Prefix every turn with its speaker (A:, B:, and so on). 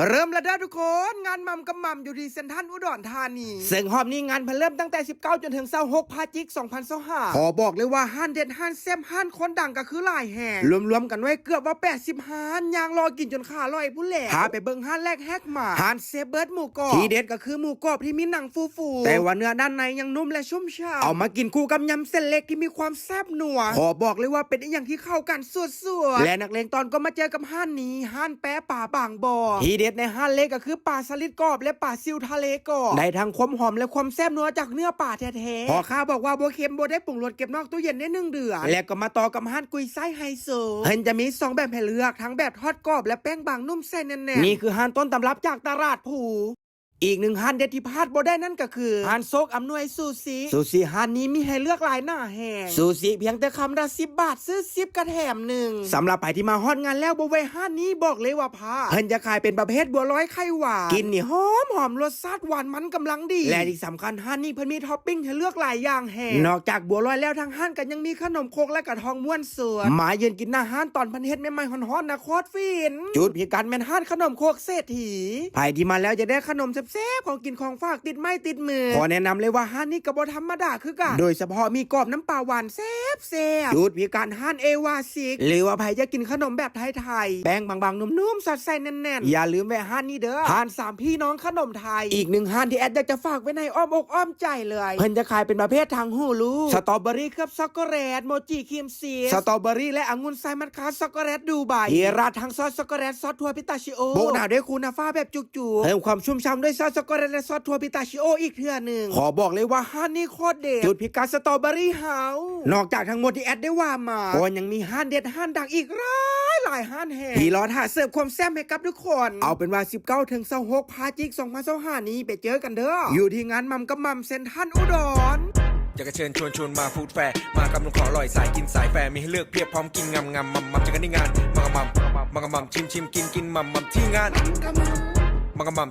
A: เริ่มแล้วทุกคนงานมัมกับมัมอยู่ที่เซ็นทรัลอุดรธานีซึ่งหอบนี้งานเริ่มตั้งแต่19จนถึง26พฤศจิกายน2025ขอบอกเลยว่าห้านเด็ดห้านแซ่บห้านคนดังก็คือหลายแห่งรวมๆกันไว้เกือบว่า80ห้านยางรอกินจนขาลอยผู้แหลกพาไปเบิ่งห้านแรกแฮกมาห้านเซเบิร์ดหมูกรอบที่เด็ดก็คือหมูกรอบที่มีหนังฟูๆแต่ว่าเนื้อด้านในยังนุ่มและชุ่มฉ่ำเอามากินคู่กับยำเส้นเล็กที่มีความแซ่บนัวขอบอกเลยว่าเป็นอย่างที่เข้ากันสุดๆและนักเลงตอนก็มาเจอกับห้านนี้ห้านแป๊ะป่าบางบ่อที่เด็ดในห้านเล็กก็คือปลาสลิดกรอบและปลาซิวทะเลกรอบได้ทั้งความหอมและความแซ่บนัวจากเนื้อปลาแท้ๆพอข้าบอกว่าบัวเค็มบัวได้ปรุงรสเก็บนอกตู้เย็นได้1 เดือนแล้วก็มาต่อกับห้านกุยไส้ไฮโซเห็นจะมี2แบบให้เลือกทั้งแบบทอดกรอบและแป้งบางนุ่มเส้นแน่นๆนี่คือห้านต้นตำรับจากตลาดภูอีกหนึ่งห้านเด็ดที่พลาดบ่ได้นั่นก็คือห้านโซกอำนวยซูชิห้านนี้มีให้เลือกหลายหน้าแห่งซูชิเพียงแต่คำละ10 บาทซื้อ10กระแถม1สำหรับใครที่มาฮอดงานแล้วบ่ไว้ห้านนี้บอกเลยว่าพาเพิ่นจะขายเป็นประเภทบัวลอยไข่หวานกินนี่หอมรสชาติหวานมันกำลังดีและที่สำคัญห้านนี้เพิ่นมีท็อปปิ้งให้เลือกหลายอย่างแห่งนอกจากบัวลอยแล้วทางห้านก็ยังมีขนมโคกและกระทองม้วนสวนมาเยือนกินหน้าห้านตอนเพิ่นเฮ็ดใหม่ๆฮ้อนๆนะโคตรฟินจุดพิการแม่นห้านขนมโคกเศรษฐีใครที่มาแล้วจะได้ขนมแซ่บๆของกินของฝากติดไม้ติดมือขอแนะนำเลยว่าห้านนี้ก็บ่ธรรมดาคือกันโดยเฉพาะมีกรอบน้ำปลาหวานแซ่บจุดพิการห้านเอวาซิกหรือว่าใครจะกินขนมแบบไทยๆแป้งบางๆนุ่มๆสอดใส่แน่นๆอย่าลืมแวะห้านนี้เด้อห้าน3พี่น้องขนมไทยอีกหนึ่งห้านที่แอดอยากจะฝากไว้ในอ้อมอกอ้อมใจเลยเพิ่นจะขายเป็นประเภททางหูรูสตรอเบอรี่เคลือบช็อกโกแลตโมจิครีมชีสสตรอเบอรี่และองุ่นไซมัสคาช็อกโกแลตดูไบราดทั้งซอสช็อกโกแลตซอสถั่วพิตาชิโอโบกหน้าด้วยคูนาฟ่าแบบจุกๆเพิ่มความชุ่มฉ่ำด้วยซอสช็อกโกแลตและซอสถั่วพิตาชิโออีกเทื่อหนึ่งขอบอกเลยว่าห้านนี้โคตรเด็ดจุดพิกัดสตรอเบอรี่เฮาส์นอกจากทั้งหมดที่แอดได้ว่ามาก็ยังมีห้านเด็ดห้านดังอีกหลายห้านแห่งที่รอท่าเสิร์ฟความแซ่บให้กับทุกคนเอาเป็นว่า19ถึง26พฤศจิกายน2025นี้ไปเจอกันเด้ออยู่ที่งานมัมกับมัมเซ็นทรัลอุดร
B: อยากจะเชิญชวนมาฟู้ดแฟร์มากับลุงขออร่อยสายกินสายแฟร์มีให้เลือกเพียบพร้อมกินงำมัมเจอกันที่งานมัมชิมกินมัมที่งานมัม